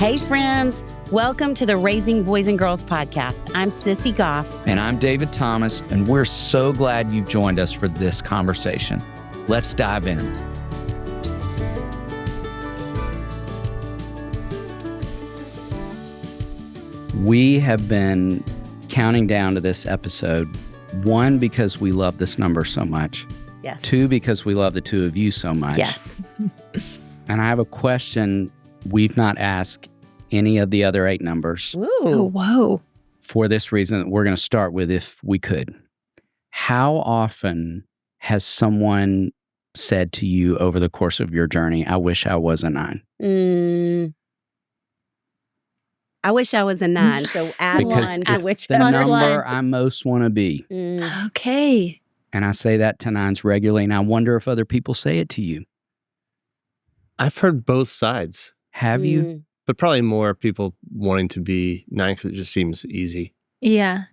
Hey, friends. Welcome to the Raising Boys and Girls podcast. I'm Sissy Goff. And I'm David Thomas, and we're so glad you joined us for this conversation. Let's dive in. We have been counting down to this episode, 1, because we love this number so much. Yes. 2, because we love the two of you so much. Yes. And I have a question we've not asked any of the other 8 numbers. Ooh. Oh, whoa. For this reason, we're going to start with if we could. How often has someone said to you over the course of your journey, I wish I was a 9? I wish I was a 9, so add Because 1 to it's which the Plus number one. I most want to be. Okay. And I say that to 9s regularly, and I wonder if other people say it to you. I've heard both sides, Have you? but probably more people wanting to be 9 because it just seems easy. Yeah.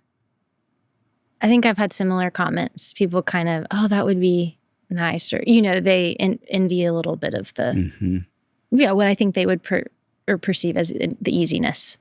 I think I've had similar comments. People kind of, oh, that would be nice. Or, they envy a little bit of the, what I think they would perceive as the easiness,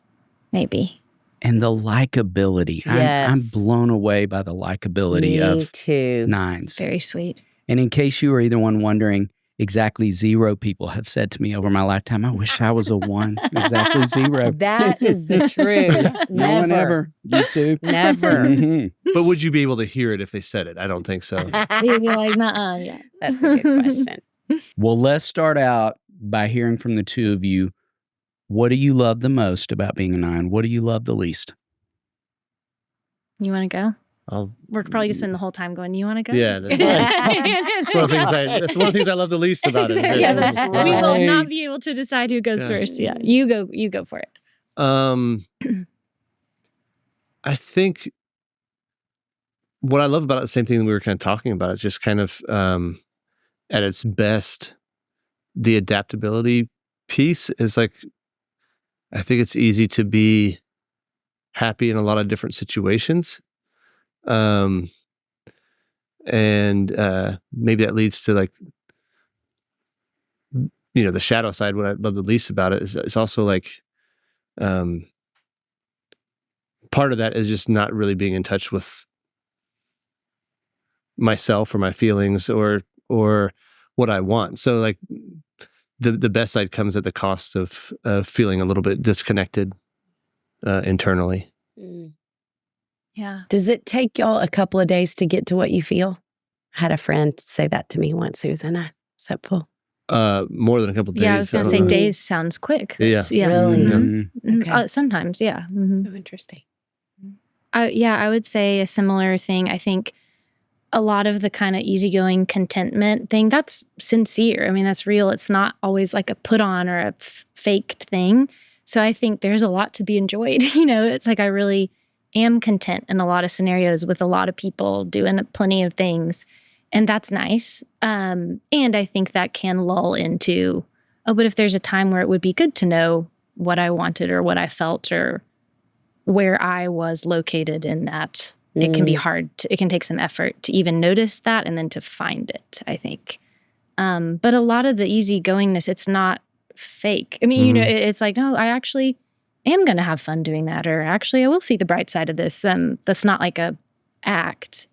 maybe. And the likability. Yes. I'm blown away by the likability Me of too. 9s. Very sweet. And in case you were either one wondering, exactly 0 people have said to me over my lifetime, I wish I was a 1. Exactly 0. That is the truth. No one ever. You too? Never. Mhm. But would you be able to hear it if they said it? I don't think so. You'd be like, nuh-uh, yeah. That's a good question. Well, let's start out by hearing from the two of you. What do you love the most about being a 9? What do you love the least? You want to go? I'll, We're probably going to spend the whole time going, you want to go? Yeah, that's fine. That's one of the things I love the least about it. Yeah, that's right. We will not be able to decide who goes Yeah. first. Yeah, you go for it. I think what I love about it, the same thing that we were kind of talking about, it's just kind of at its best, the adaptability piece is like, I think it's easy to be happy in a lot of different situations. And maybe that leads to like, the shadow side. What I love the least about it is it's also like, part of that is just not really being in touch with myself or my feelings or what I want. So like the best side comes at the cost of feeling a little bit disconnected internally. Yeah. Does it take y'all a couple of days to get to what you feel? I had a friend say that to me once, Susan. Is that full? More than a couple of days. Yeah, I was going to say days sounds quick. Yeah. Really? Mhm. Okay. Sometimes, yeah. Mhm. So interesting. I would say a similar thing. I think a lot of the kind of easygoing contentment thing, that's sincere. I mean, that's real. It's not always like a put on or a faked thing. So I think there's a lot to be enjoyed. It's like I really am content in a lot of scenarios with a lot of people doing plenty of things. And that's nice. And I think that can lull into, but if there's a time where it would be good to know what I wanted or what I felt or where I was located in that, it can be hard. It can take some effort to even notice that and then to find it, I think. But a lot of the easygoingness, it's not fake. I mean, it's like, no, I actually am going to have fun doing that. Or actually, I will see the bright side of this. That's not like a act.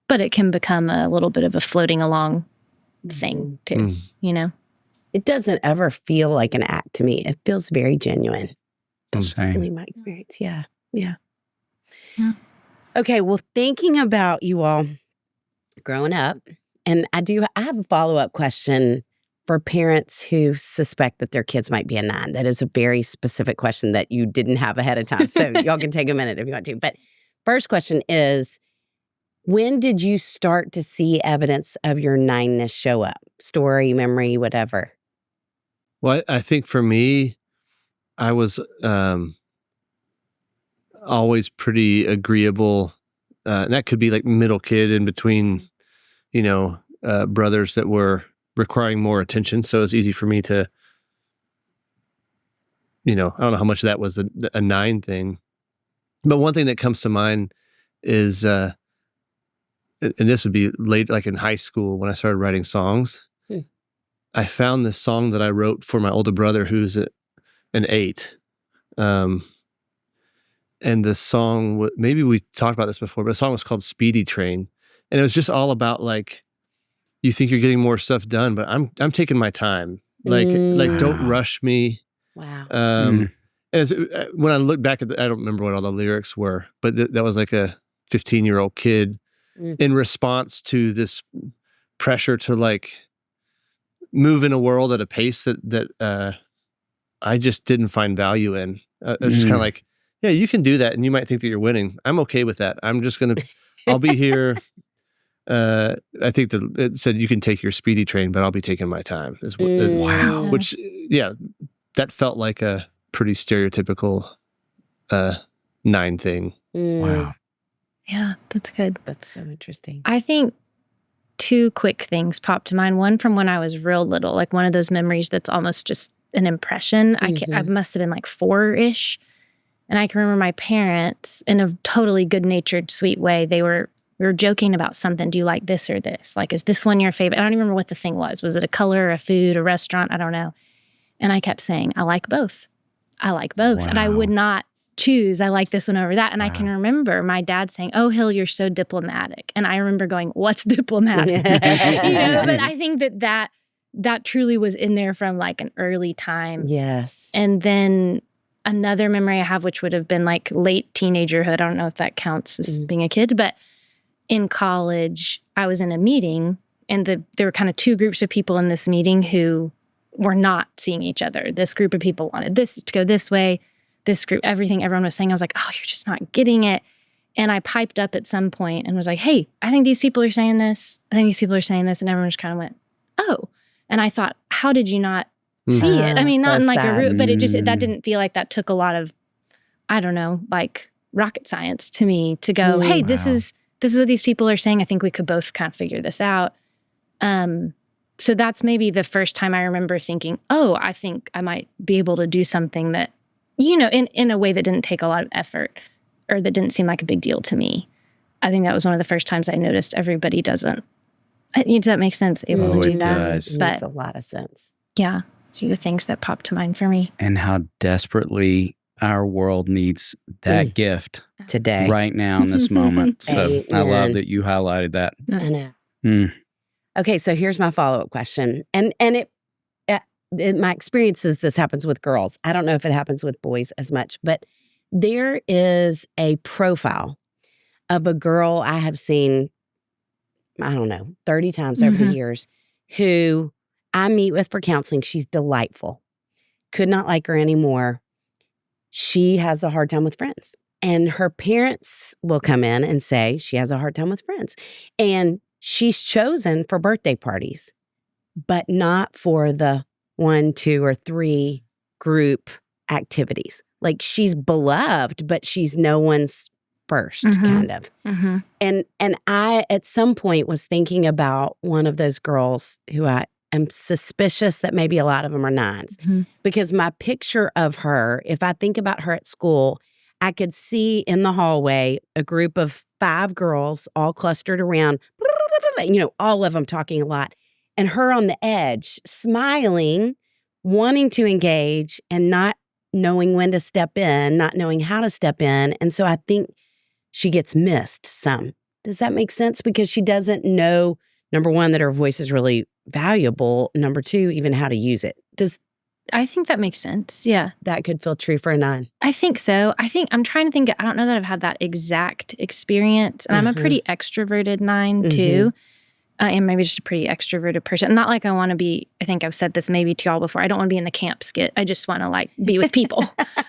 But it can become a little bit of a floating along thing too, It doesn't ever feel like an act to me. It feels very genuine. That's Same. really my experience. Yeah. Okay, well, thinking about you all growing up, and I have a follow-up question for parents who suspect that their kids might be a 9. That is a very specific question that you didn't have ahead of time. So y'all can take a minute if you want to. But first question is, when did you start to see evidence of your 9-ness show up? Story, memory, whatever. Well, I think for me, I was always pretty agreeable. And that could be like middle kid in between, brothers that were requiring more attention. So it's easy for me to, I don't know how much of that was a 9 thing. But one thing that comes to mind is, and this would be late, like in high school when I started writing songs. I found this song that I wrote for my older brother who's an 8. And the song, maybe we talked about this before, but the song was called Speedy Train. And it was just all about like, you think you're getting more stuff done, but I'm taking my time. Like don't rush me. Wow. When I look back at I don't remember what all the lyrics were, but that was like a 15-year-old kid in response to this pressure to like move in a world at a pace that I just didn't find value in. I was just kind of like, yeah, you can do that, and you might think that you're winning. I'm okay with that. I'm just I'll be here. I think that it said you can take your speedy train, but I'll be taking my time. Wow. Which, yeah, that felt like a pretty stereotypical 9 thing. Wow. Yeah, that's good. That's so interesting. I think 2 quick things popped to mind. One from when I was real little, like one of those memories that's almost just an impression. I must have been like 4-ish. And I can remember my parents, in a totally good-natured, sweet way, we were joking about something. Do you like this or this? Like, is this one your favorite? I don't even remember what the thing was. Was it a color, a food, a restaurant? I don't know. And I kept saying, I like both. I like both. Wow. And I would not choose, I like this one over that. And I can remember my dad saying, oh, Hill, you're so diplomatic. And I remember going, what's diplomatic? But I think that truly was in there from like an early time. Yes. And then another memory I have, which would have been like late teenagerhood. I don't know if that counts as being a kid, but in college, I was in a meeting, and there were kind of 2 groups of people in this meeting who were not seeing each other. This group of people wanted this to go this way. This group, everyone was saying, I was like, oh, you're just not getting it. And I piped up at some point and was like, hey, I think these people are saying this. I think these people are saying this. And everyone just kind of went, oh. And I thought, how did you not see it? I mean, not in like a root, but that didn't feel like that took a lot of, I don't know, like rocket science to me to go, hey, this is what these people are saying. I think we could both kind of figure this out. So that's maybe the first time I remember thinking, oh, I think I might be able to do something that, in a way that didn't take a lot of effort or that didn't seem like a big deal to me. I think that was one of the first times I noticed everybody doesn't. Does that make sense? Able to do that. Does. It makes a lot of sense. Yeah. Those are the things that popped to mind for me. And how desperately our world needs that gift today, right now in this moment. So I love that you highlighted that. I know. Okay, so here's my follow-up question. And it in my experiences, this happens with girls. I don't know if it happens with boys as much, but there is a profile of a girl I have seen, I don't know, 30 times over the years, who I meet with for counseling. She's delightful. Could not like her anymore. She has a hard time with friends. And her parents will come in and say she has a hard time with friends. And she's chosen for birthday parties, but not for the 1, 2, or 3 group activities. Like, she's beloved, but she's no one's first, kind of. And I, at some point, was thinking about one of those girls who I am suspicious that maybe a lot of them are 9s. Because my picture of her, if I think about her at school, I could see in the hallway a group of 5 girls all clustered around, all of them talking a lot, and her on the edge, smiling, wanting to engage, and not knowing when to step in, not knowing how to step in. And so I think she gets missed some. Does that make sense? Because she doesn't know, number 1, that her voice is really valuable. Number 2, even how to use it. I think that makes sense. Yeah. That could feel true for a 9. I think so. I'm trying to think. I don't know that I've had that exact experience. And I'm a pretty extroverted 9 too. I am maybe just a pretty extroverted person. Not like I want to be, I think I've said this maybe to y'all before, I don't want to be in the camp skit. I just want to like be with people.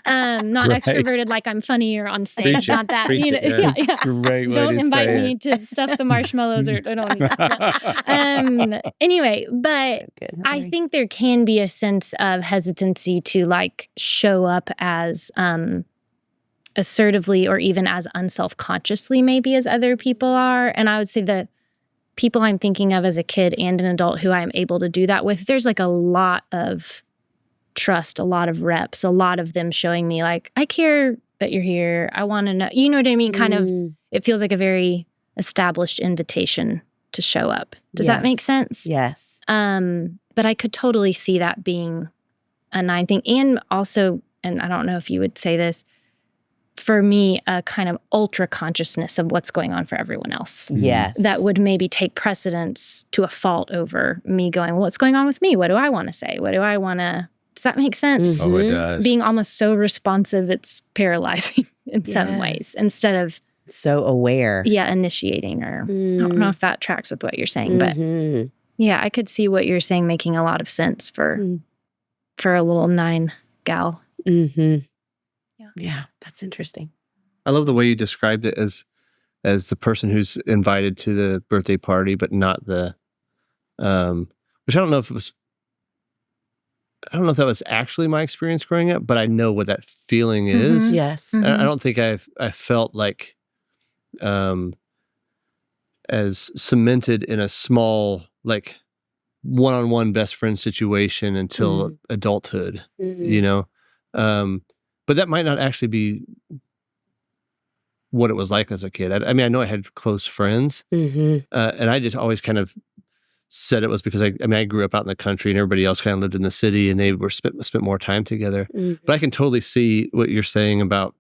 Not extroverted like I'm funny or on stage. Preach not that. Preach Yeah. Great way Don't to invite say me it. to stuff the marshmallows or I don't. Anyway, but I think there can be a sense of hesitancy to like show up as assertively or even as unselfconsciously maybe as other people are. And I would say that people I'm thinking of as a kid and an adult who I'm able to do that with, there's like a lot of trust, a lot of reps, a lot of them showing me like, I care that you're here. I want to know, you know what I mean? Kind of, it feels like a very established invitation to show up. Does that make sense? Yes. But I could totally see that being a 9 thing. And also, and I don't know if you would say this, for me, a kind of ultra consciousness of what's going on for everyone else. Yes. That would maybe take precedence to a fault over me going, well, what's going on with me? What do I want to say? What do I want to... Does that make sense? Oh, it does. Being almost so responsive, it's paralyzing in some ways, instead of... So aware. Yeah, initiating, or I don't know if that tracks with what you're saying, but yeah, I could see what you're saying making a lot of sense for a little 9 gal. Yeah, that's interesting. I love the way you described it as the person who's invited to the birthday party, but not the, which I don't know if that was actually my experience growing up, but I know what that feeling is. Yes. I don't think I felt like, as cemented in a small, like, one-on-one best friend situation until adulthood, you know? But that might not actually be what it was like as a kid. I mean, I know I had close friends, and I just always kind of said it was because I grew up out in the country and everybody else kind of lived in the city and they were spent more time together. But I can totally see what you're saying about,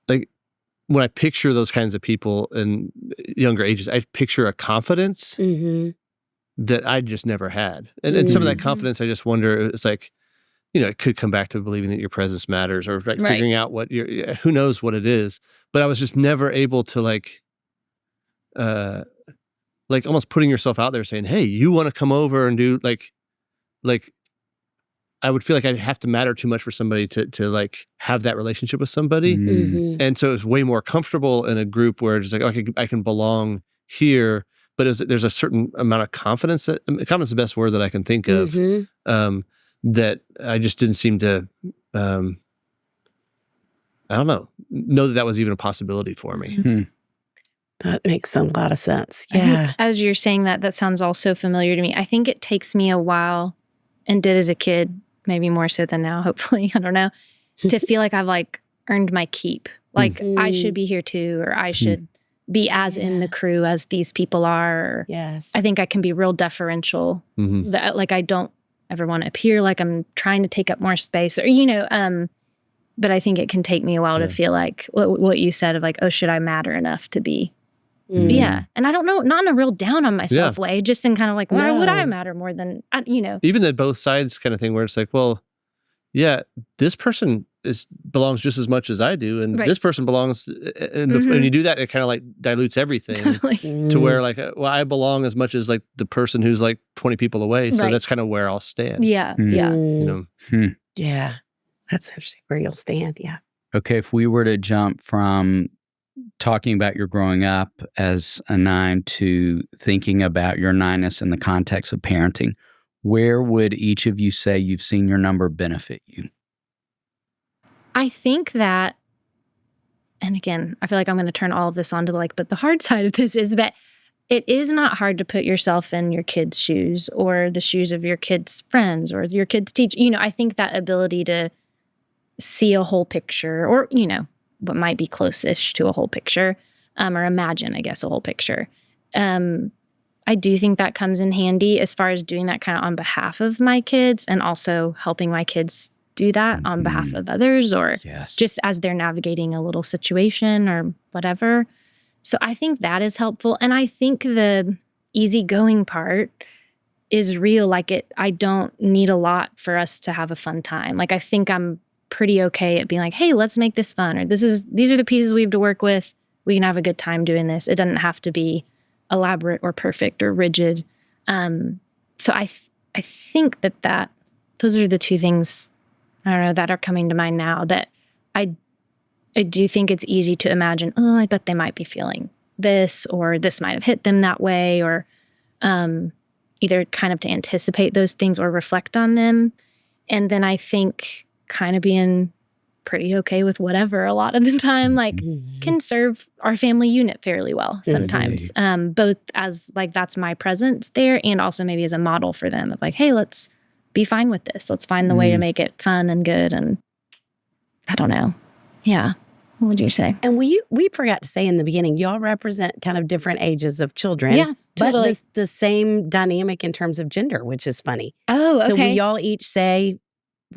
like, when I picture those kinds of people in younger ages, I picture a confidence that I just never had. And some of that confidence, I just wonder, it's like, you know, it could come back to believing that your presence matters, or like figuring out what who knows what it is. But I was just never able to like almost putting yourself out there saying, hey, you want to come over and do like, I would feel like I'd have to matter too much for somebody to like have that relationship with somebody. And so it's way more comfortable in a group where it's like, okay, I can belong here. But there's a certain amount of confidence confidence is the best word that I can think of, that I just didn't seem to, I don't know that was even a possibility for me. That makes a lot of sense. I think as you're saying that sounds all so familiar to me. I think it takes me a while, and did as a kid, maybe more so than now, hopefully, I don't know, to feel like I've like earned my keep. Like I should be here too, or I should be as in the crew as these people are. Yes. I think I can be real deferential. That, like, I don't ever want to appear like I'm trying to take up more space, or, you know, but I think it can take me a while to feel like what you said of like, oh, should I matter enough to be? Yeah. And I don't know, not in a real down on myself way, just in kind of like, why would I matter more than, you know? Even the both sides kind of thing where it's like, well, yeah, this person belongs just as much as I do, and this person belongs, and when you do that, it kind of like dilutes everything to where like, well, I belong as much as like the person who's like 20 people away, so that's kind of where I'll stand. Yeah. You know? Yeah. That's interesting, where you'll stand. Yeah. Okay, if we were to jump from talking about your growing up as a 9 to thinking about your 9-ness in the context of parenting, where would each of you say you've seen your number benefit you? I think that, and again, I feel like I'm going to turn all of this onto but the hard side of this is that it is not hard to put yourself in your kids' shoes, or the shoes of your kids' friends, or your kids' teacher. You know, I think that ability to see a whole picture, or, you know, what might be close-ish to a whole picture, or imagine, I guess, a whole picture. I do think that comes in handy as far as doing that kind of on behalf of my kids, and also helping my kids do that on behalf of others, or just as they're navigating a little situation or whatever. So I think that is helpful. And I think the easygoing part is real. Like I don't need a lot for us to have a fun time. Like I think I'm pretty okay at being like, hey, let's make this fun, or these are the pieces we have to work with. We can have a good time doing this. It doesn't have to be elaborate or perfect or rigid. So I think that those are the two things, I don't know, that are coming to mind now, that I do think it's easy to imagine, oh, I bet they might be feeling this, or this might have hit them that way, or either kind of to anticipate those things or reflect on them. And then I think kind of being pretty okay with whatever a lot of the time, like can serve our family unit fairly well sometimes, both as like, that's my presence there, and also maybe as a model for them of like, hey, let's be fine with this. Let's find the way to make it fun and good. And I don't know. Yeah. What would you say? And we forgot to say in the beginning, y'all represent kind of different ages of children. Yeah, totally. But the same dynamic in terms of gender, which is funny. Oh, okay. So will y'all each say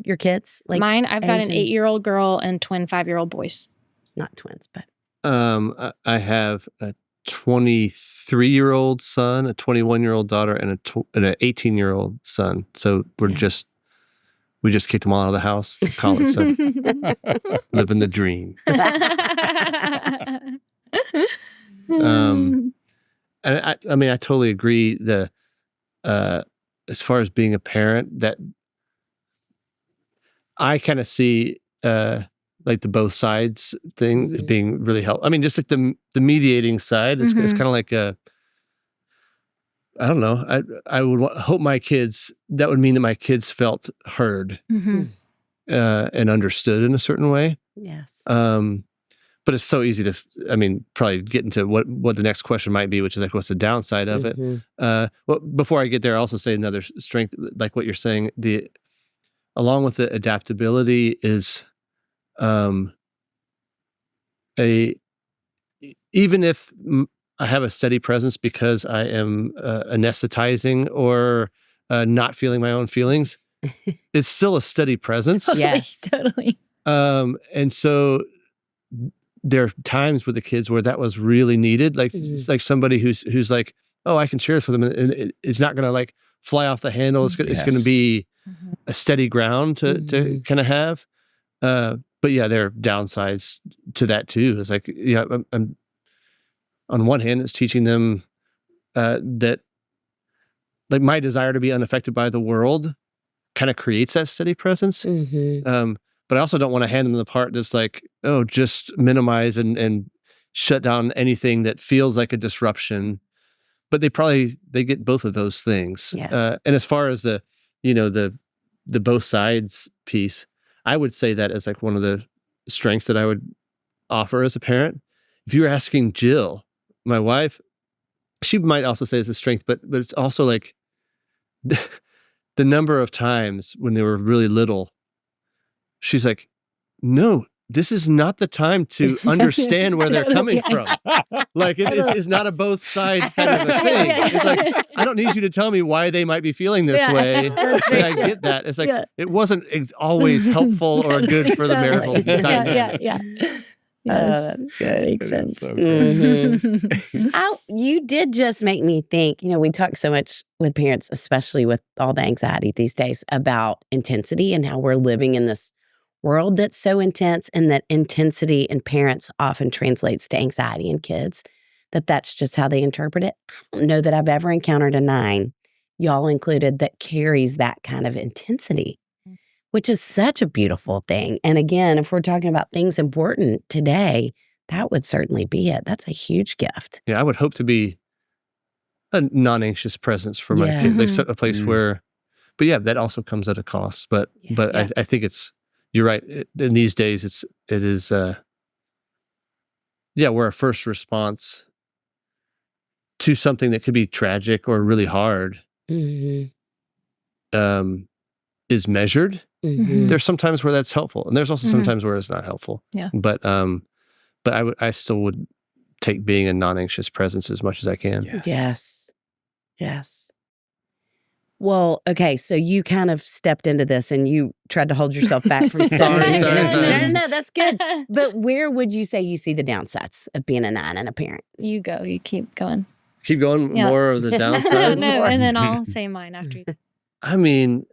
your kids? Like mine, I've got age an and- 8-year-old girl and twin 5-year-old boys. Not twins, but I have a 23-year-old son, a 21-year-old daughter, and an 18-year-old son. So we just kicked them all out of the house. College, so living the dream. And I mean, I totally agree. As far as being a parent, that I kind of see like the both sides thing as being really helpful. I mean, just like the mediating side is kind of like I don't know. I would hope my kids, that would mean that my kids felt heard and understood in a certain way. yes. But it's so easy to, I mean, probably get into what the next question might be, which is like, what's the downside of it? Well, before I get there, I'll also say another strength, like what you're saying, along with the adaptability is even if I have a steady presence because I am anesthetizing or not feeling my own feelings, it's still a steady presence. Yes. Totally. And so there are times with the kids where that was really needed. Like it's like somebody who's like, oh, I can share this with them, and it's not going to like fly off the handle. It's going to be a steady ground to kind of have. But yeah, there are downsides to that too. It's like, I'm on one hand, it's teaching them that like my desire to be unaffected by the world kind of creates that steady presence. But I also don't want to hand them the part that's like, oh, just minimize and shut down anything that feels like a disruption. But they get both of those things. Yes. And as far as the both sides piece, I would say that as like one of the strengths that I would offer as a parent. If you were asking Jill, my wife, she might also say it's a strength, but it's also like the number of times when they were really little, she's like, no, this is not the time to understand where they're coming from. Like it's not a both sides kind of a thing. It's like, I don't need you to tell me why they might be feeling this way. And I get that. It's like, it wasn't always helpful or good for the marital dynamic. Yes, that's good. Makes sense. So good. You did just make me think, we talk so much with parents, especially with all the anxiety these days, about intensity and how we're living in this world that's so intense, and that intensity in parents often translates to anxiety in kids, that's just how they interpret it. I don't know that I've ever encountered a 9, y'all included, that carries that kind of intensity, which is such a beautiful thing. And again, if we're talking about things important today, that would certainly be it. That's a huge gift. Yeah, I would hope to be a non-anxious presence for my kids, like a place where, but yeah, that also comes at a cost. But I think you're right. In these days, it is where a first response to something that could be tragic or really hard is measured. There's sometimes where that's helpful, and there's also sometimes where it's not helpful. Yeah. But I still would take being a non-anxious presence as much as I can. Yes. Well, okay, so you kind of stepped into this and you tried to hold yourself back from Sorry. No, that's good. But where would you say you see the downsides of being a 9 and a parent? You go. You keep going. Keep going. Yeah. More of the downsides. No, and then I'll say mine after you. I mean,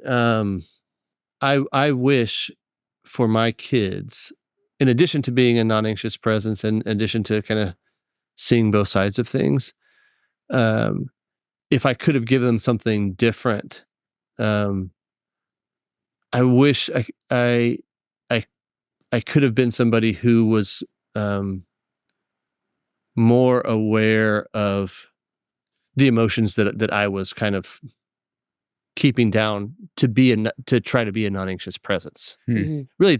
I wish for my kids, in addition to being a non-anxious presence, and in addition to kind of seeing both sides of things, if I could have given them something different, I wish I could have been somebody who was more aware of the emotions that I was kind of keeping down to try to be a non-anxious presence. Really,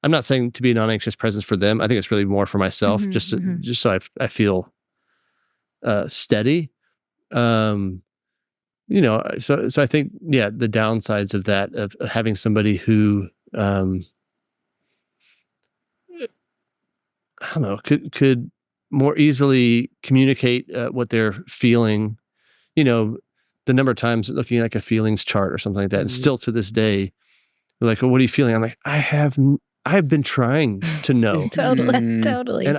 I'm not saying to be a non-anxious presence for them. I think it's really more for myself, just so I feel steady. So I think, the downsides of that, of having somebody who I don't know, could more easily communicate what they're feeling. The number of times looking at like a feelings chart or something like that, and still to this day, they're like, well, what are you feeling? I'm like, I've been trying to know. Totally. And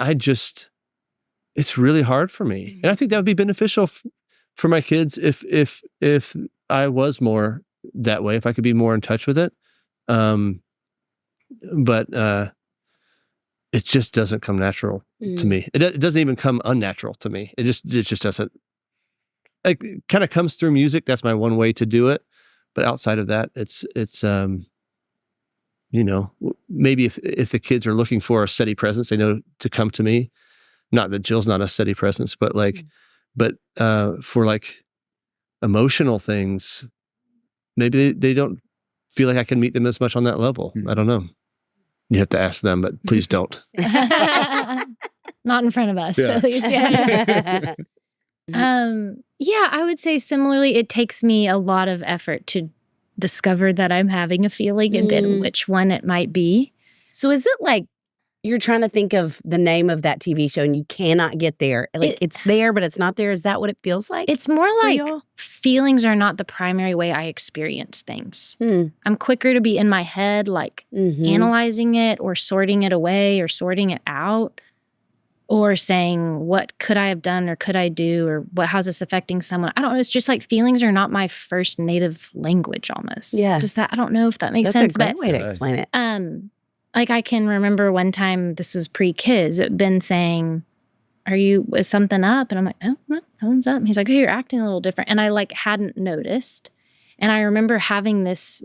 it's really hard for me. And I think that would be beneficial for my kids if I was more that way, if I could be more in touch with it. But it just doesn't come natural to me. It doesn't even come unnatural to me. It just doesn't. It kind of comes through music. That's my one way to do it. But outside of that, it's maybe if the kids are looking for a steady presence, they know to come to me. Not that Jill's not a steady presence, but for like emotional things, maybe they don't feel like I can meet them as much on that level. I don't know. You have to ask them, but please don't. Not in front of us, at least. Yeah. I would say similarly, it takes me a lot of effort to discover that I'm having a feeling and then which one it might be. So is it like you're trying to think of the name of that TV show and you cannot get there? Like it's there, but it's not there. Is that what it feels like? It's more like feelings are not the primary way I experience things. I'm quicker to be in my head, like analyzing it or sorting it away or sorting it out. Or saying, what could I have done or could I do or how's this affecting someone? I don't know. It's just like feelings are not my first native language almost. Yeah. I don't know if that makes sense. That's a great way to explain it. Like I can remember one time, this was pre-kids, Ben saying, is something up? And I'm like, oh, nothing's up. And he's like, oh, you're acting a little different. And I like hadn't noticed. And I remember having this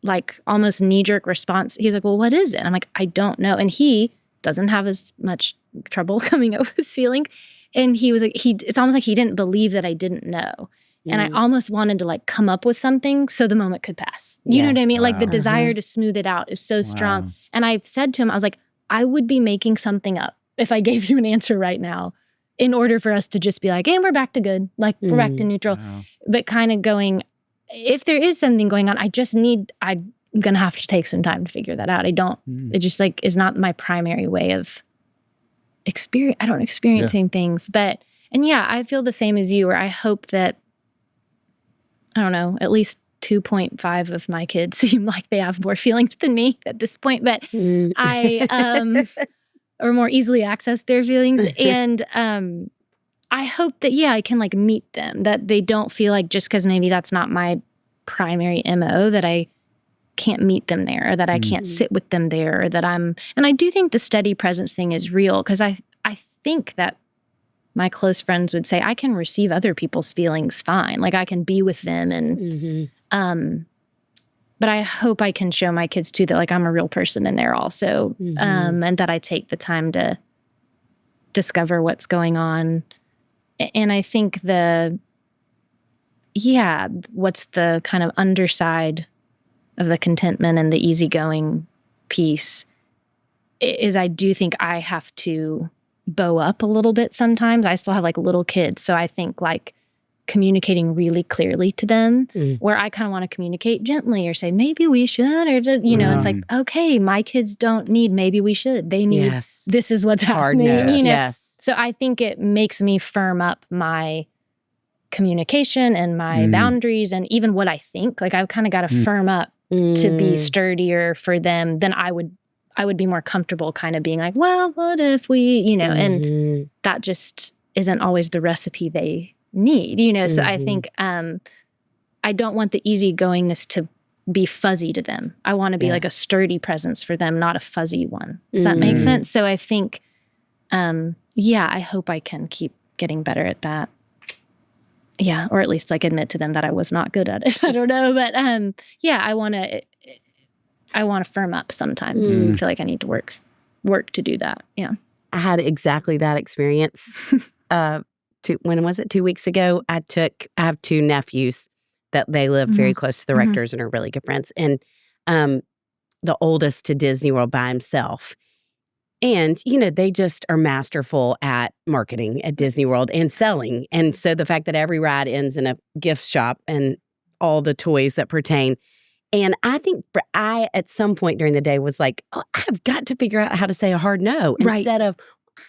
like almost knee-jerk response. He was like, well, what is it? And I'm like, I don't know. And he doesn't have as much trouble coming up with his feeling. And he was like, it's almost like he didn't believe that I didn't know. And I almost wanted to like come up with something so the moment could pass. You know what I mean? Like the desire to smooth it out is so strong. And I've said to him, I was like, I would be making something up if I gave you an answer right now in order for us to just be like, hey, we're back to good. Like we're back to neutral. Wow. But kind of going, if there is something going on, I'm going to have to take some time to figure that out. It just like is not my primary way of experiencing things. But, I feel the same as you, where I hope that, I don't know, at least 2.5 of my kids seem like they have more feelings than me at this point, but or more easily access their feelings. And I hope that, I can like meet them, that they don't feel like just because maybe that's not my primary MO that I can't meet them there, or that I can't sit with them there, or that and I do think the steady presence thing is real, because I think that my close friends would say I can receive other people's feelings fine. Like I can be with them and, but I hope I can show my kids too that like I'm a real person in there also. And that I take the time to discover what's going on. And I think what's the kind of underside of the contentment and the easygoing piece is I do think I have to bow up a little bit sometimes. I still have like little kids. So I think like communicating really clearly to them where I kind of want to communicate gently or say, maybe we should, or, it's like, okay, my kids don't need, maybe we should. They need, this is what's happening. So I think it makes me firm up my communication and my boundaries and even what I think. Like I've kind of got to firm up to be sturdier for them, then I would be more comfortable kind of being like, well, what if we, and that just isn't always the recipe they need, So I think I don't want the easygoingness to be fuzzy to them. I want to be like a sturdy presence for them, not a fuzzy one. Does that make sense? So I think, I hope I can keep getting better at that. Yeah, or at least like admit to them that I was not good at it. I don't know, but I want to firm up sometimes. I feel like I need to work to do that. Yeah, I had exactly that experience. When was it? 2 weeks ago. I have two nephews that they live very close to the rectors and are really good friends, and the oldest to Disney World by himself. And, they just are masterful at marketing at Disney World and selling. And so the fact that every ride ends in a gift shop and all the toys that pertain. And I think I, at some point during the day, was like, oh, I've got to figure out how to say a hard no instead of,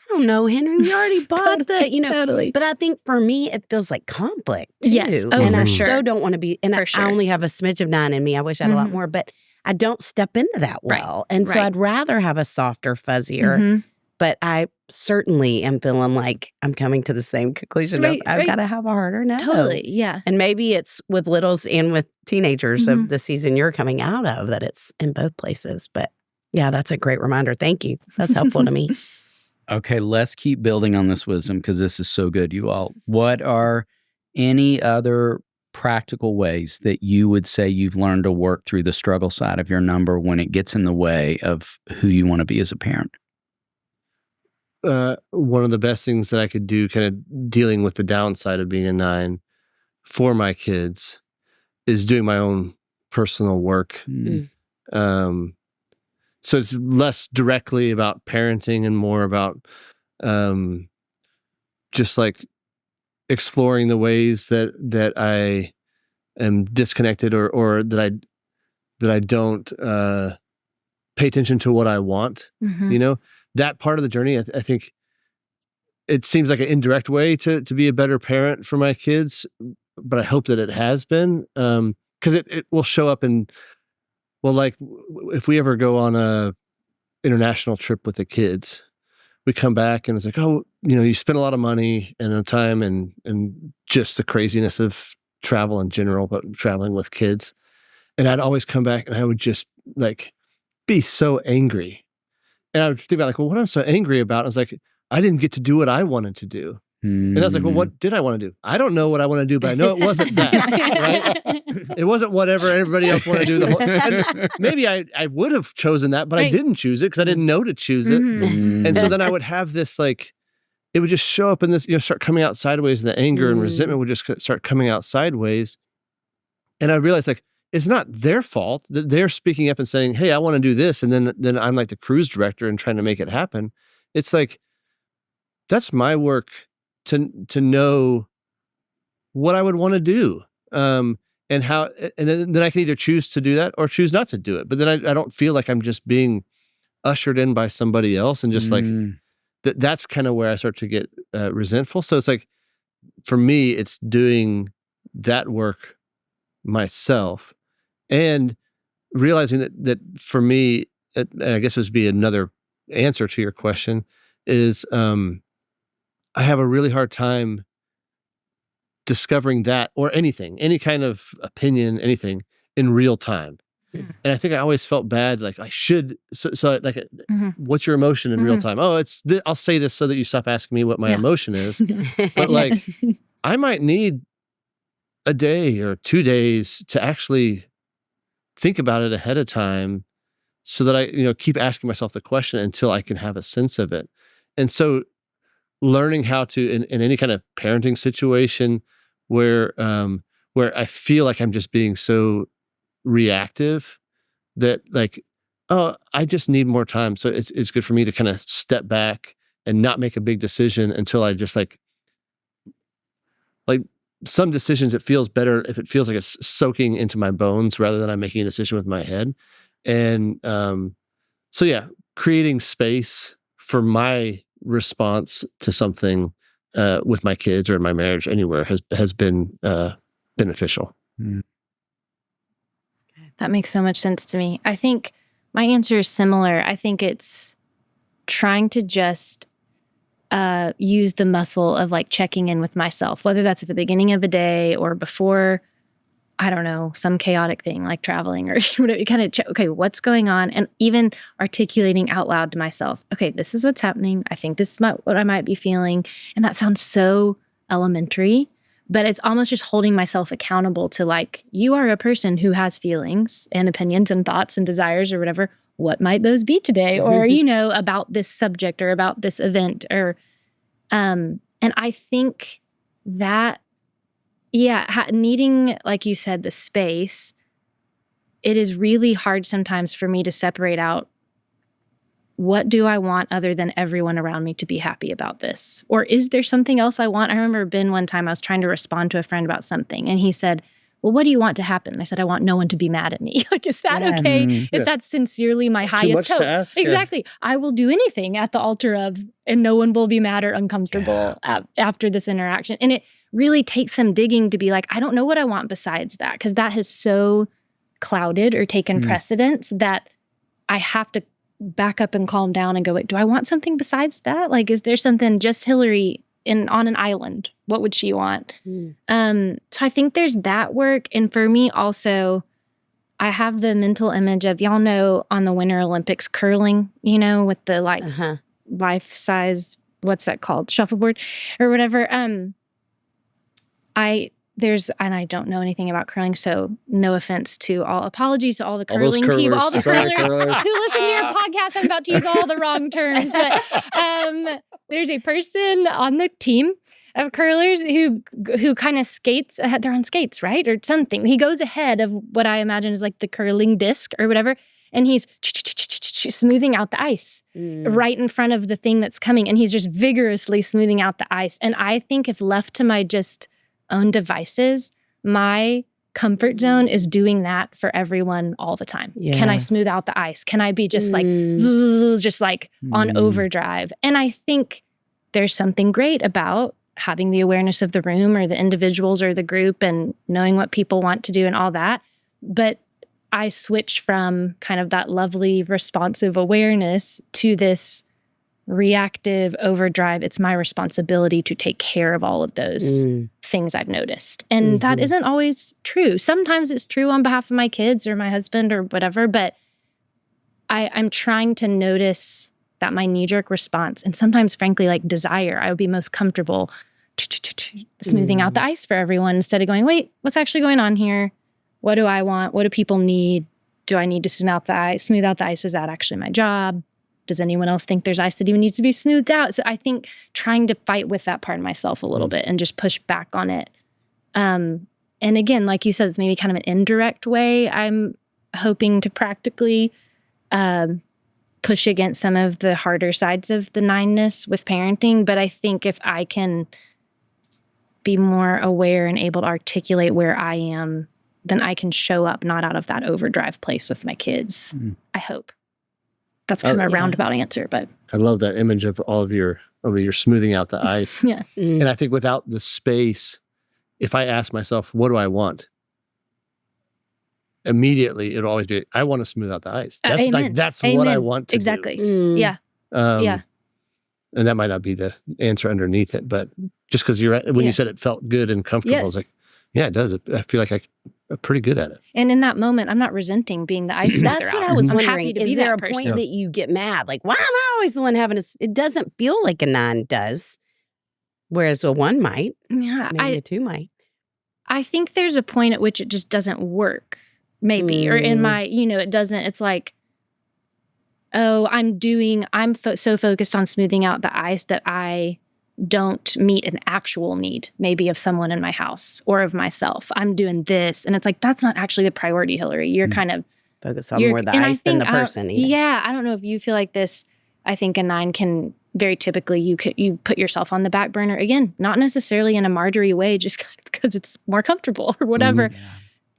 I don't know, Henry, we already bought the, Totally. But I think for me, it feels like conflict too. Yes. Oh, and for I sure. so don't want to be, and For I sure. only have a smidge of 9 in me. I wish I had a lot more, but I don't step into that well. And so I'd rather have a softer, fuzzier, but I certainly am feeling like I'm coming to the same conclusion of I've got to have a harder no. Totally, yeah. And maybe it's with littles and with teenagers of the season you're coming out of, that it's in both places. But yeah, that's a great reminder. Thank you. That's helpful to me. Okay, let's keep building on this wisdom because this is so good, you all. What are any other practical ways that you would say you've learned to work through the struggle side of your number when it gets in the way of who you want to be as a parent? One of the best things that I could do kind of dealing with the downside of being a 9 for my kids is doing my own personal work. So it's less directly about parenting and more about just like exploring the ways that I am disconnected or that I don't pay attention to what I want. That part of the journey, I think it seems like an indirect way to be a better parent for my kids, but I hope that it has been, because it will show up in, well, like if we ever go on a international trip with the kids, we come back and it's like, oh, you spend a lot of money and time and just the craziness of travel in general, but traveling with kids. And I'd always come back and I would just like be so angry. And I would think about like, well, what I'm so angry about is like, I didn't get to do what I wanted to do. And I was like, well, what did I want to do? I don't know what I want to do, but I know it wasn't that, right? It wasn't whatever everybody else wanted to do. And maybe I would have chosen that, but I didn't choose it because I didn't know to choose it. And so then I would have this like, it would just show up in this, start coming out sideways, and the anger and resentment would just start coming out sideways. And I realized like, it's not their fault that they're speaking up and saying, hey, I want to do this. And then I'm like the cruise director and trying to make it happen. It's like, that's my work to know what I would want to do. And how, and then I can either choose to do that or choose not to do it. But then I don't feel like I'm just being ushered in by somebody else and just like, that's kind of where I start to get resentful. So it's like, for me, it's doing that work myself and realizing that for me, and I guess this would be another answer to your question, is I have a really hard time discovering that or anything, any kind of opinion, anything in real time. And I think I always felt bad, like I should. So like, what's your emotion in real time? Oh, it's I'll say this so that you stop asking me what my emotion is. But like, I might need a day or 2 days to actually think about it ahead of time, so that I, keep asking myself the question until I can have a sense of it. And so, learning how to in any kind of parenting situation where I feel like I'm just being so reactive that like, oh, I just need more time. So it's good for me to kind of step back and not make a big decision until I just like some decisions, it feels better if it feels like it's soaking into my bones rather than I'm making a decision with my head. And so yeah, creating space for my response to something with my kids or in my marriage anywhere has been beneficial. That makes so much sense to me. I think my answer is similar. I think it's trying to just use the muscle of like checking in with myself, whether that's at the beginning of a day or before, I don't know, some chaotic thing like traveling or whatever. You kind of check, okay, what's going on? And even articulating out loud to myself, okay, this is what's happening. I think this is what I might be feeling. And that sounds so elementary, but it's almost just holding myself accountable to like, you are a person who has feelings and opinions and thoughts and desires or whatever. What might those be today? Or, about this subject or about this event or, and I think that, needing, like you said, the space, it is really hard sometimes for me to separate out what do I want other than everyone around me to be happy about this? Or is there something else I want? I remember Ben one time I was trying to respond to a friend about something and he said, well, what do you want to happen? And I said, I want no one to be mad at me. Like, is that okay? If that's sincerely my highest too much hope. to ask? Exactly. I will do anything at the altar of, and no one will be mad or uncomfortable after this interaction. And it really takes some digging to be like, I don't know what I want besides that, because that has so clouded or taken precedence that I have to back up and calm down and go, wait, do I want something besides that? Like, is there something just Hillary on an island? What would she want? So I think there's that work. And for me also, I have the mental image of, y'all know on the Winter Olympics curling, with the like life size, what's that called? Shuffleboard or whatever. And I don't know anything about curling, so no offense to apologies to all the curling people, all the curlers who listen to your podcast. I'm about to use all the wrong terms. But, there's a person on the team of curlers who kind of skates ahead. They're on skates, right? Or something. He goes ahead of what I imagine is like the curling disc or whatever, and he's smoothing out the ice right in front of the thing that's coming, and he's just vigorously smoothing out the ice. And I think if left to my just own devices, my comfort zone is doing that for everyone all the time. Yes. Can I smooth out the ice? Can I be just like on overdrive? And I think there's something great about having the awareness of the room or the individuals or the group and knowing what people want to do and all that. But I switch from kind of that lovely responsive awareness to this reactive overdrive. It's my responsibility to take care of all of those things I've noticed. And that isn't always true. Sometimes it's true on behalf of my kids or my husband or whatever, but I'm trying to notice that my knee-jerk response, and sometimes frankly like desire, I would be most comfortable smoothing out the ice for everyone instead of going, wait, what's actually going on here? What do I want? What do people need? Do I need to smooth out the ice? Is that actually my job? Does anyone else think there's ice that even needs to be smoothed out? So I think trying to fight with that part of myself a little bit and just push back on it. And again, like you said, it's maybe kind of an indirect way I'm hoping to practically push against some of the harder sides of the nine-ness with parenting. But I think if I can be more aware and able to articulate where I am, then I can show up not out of that overdrive place with my kids. I hope. That's kind of a roundabout answer, but I love that image of all of your smoothing out the ice. And I think without the space, if I ask myself, what do I want? Immediately, it'll always be, I want to smooth out the ice. That's what I want to do. Yeah. And that might not be the answer underneath it, but just because when you said it felt good and comfortable, I was like, yeah, it does. I feel like I'm pretty good at it. And in that moment, I'm not resenting being the ice smoother. That's what I was wondering. Happy to is be there that a point person. that you get mad? Like, why am I always the one having it doesn't feel like a 9 does, whereas a 1 might. Yeah, maybe a 2 might. I think there's a point at which it just doesn't work, maybe. Or in my, it doesn't, it's like, oh, I'm so focused on smoothing out the ice that I don't meet an actual need, maybe of someone in my house or of myself. I'm doing this. And it's like, that's not actually the priority, Hillary. You're kind of focus on more the ice than the person. Yeah. I don't know if you feel like this. I think a 9 can very typically, you put yourself on the back burner. Again, not necessarily in a martyry way, just because it's more comfortable or whatever.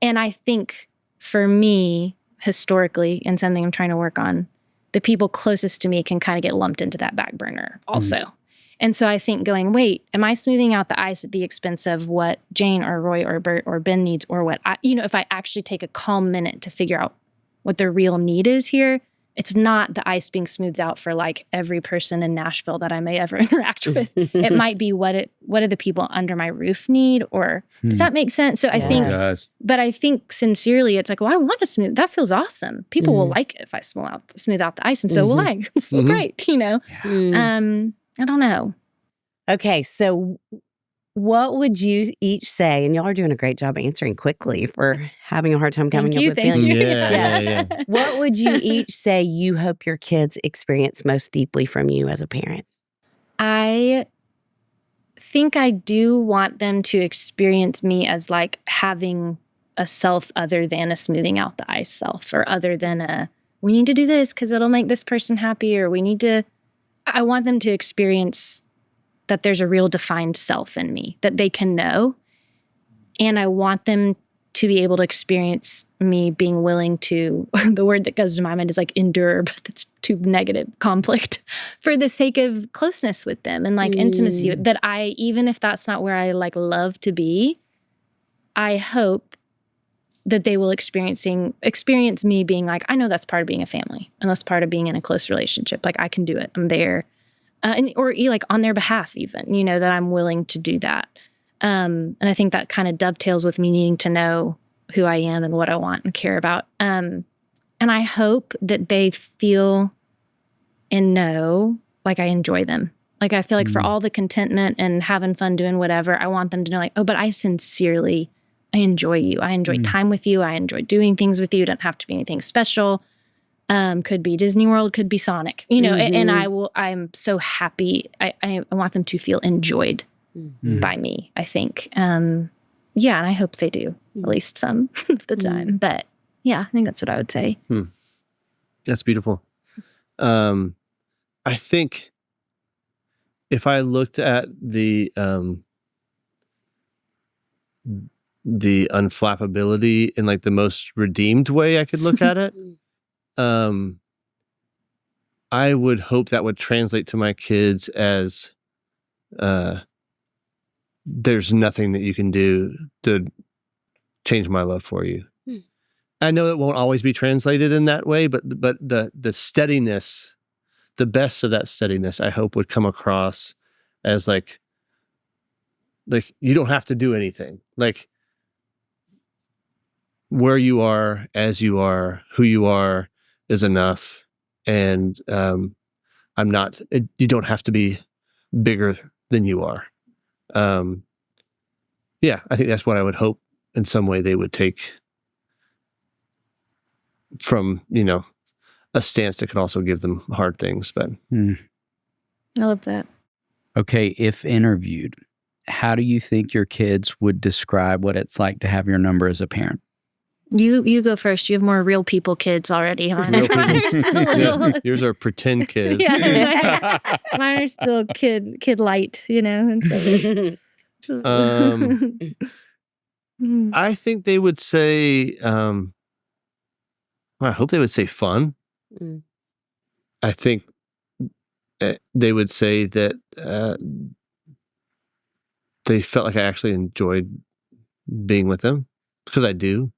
And I think for me, historically, and something I'm trying to work on, the people closest to me can kind of get lumped into that back burner also. And so I think going, wait, am I smoothing out the ice at the expense of what Jane or Roy or Bert or Ben needs, or what if I actually take a calm minute to figure out what their real need is here, it's not the ice being smoothed out for like every person in Nashville that I may ever interact with. It might be what do the people under my roof need, or does that make sense? So I think, but I think sincerely, it's like, well, I want to smooth. That feels awesome. People will like it if I smooth out the ice, and so will I. Feel great, I don't know. Okay, so what would you each say? And y'all are doing a great job answering quickly for having a hard time coming up with feelings. Yeah. What would you each say you hope your kids experience most deeply from you as a parent? I think I do want them to experience me as like having a self other than a smoothing out the ice self, or other than we need to do this because it'll make this person happy, or I want them to experience that there's a real defined self in me that they can know. And I want them to be able to experience me being willing to, the word that goes to my mind is like endure, but that's too negative, conflict, for the sake of closeness with them and like intimacy, that I, even if that's not where I like love to be, I hope that they will experience me being like, I know that's part of being a family and that's part of being in a close relationship. Like I can do it. I'm there. Or like on their behalf even, you know, that I'm willing to do that. And I think that kind of dovetails with me needing to know who I am and what I want and care about. And I hope that they feel and know like I enjoy them. Like I feel like for all the contentment and having fun doing whatever, I want them to know like, oh, but I enjoy you. I enjoy time with you. I enjoy doing things with you. It doesn't have to be anything special. Could be Disney World, could be Sonic, you know, and I'm so happy. I want them to feel enjoyed by me, I think. And I hope they do, at least some of the time. But yeah, I think that's what I would say. That's beautiful. I think if I looked at the unflappability in like the most redeemed way I could look at it, I would hope that would translate to my kids as there's nothing that you can do to change my love for you. I know it won't always be translated in that way, but the steadiness, the best of that steadiness, I hope would come across as like you don't have to do anything. Like where you are, as you are, who you are is enough. And you don't have to be bigger than you are. I think that's what I would hope in some way they would take from, you know, a stance that could also give them hard things. But I love that. Okay, if interviewed, how do you think your kids would describe what it's like to have your number as a parent? You go first. You have more real people kids already. Mine yours are pretend kids. Mine are still kid light, you know. And so I think they would say, I hope they would say fun. I think they would say that they felt like I actually enjoyed being with them, because I do.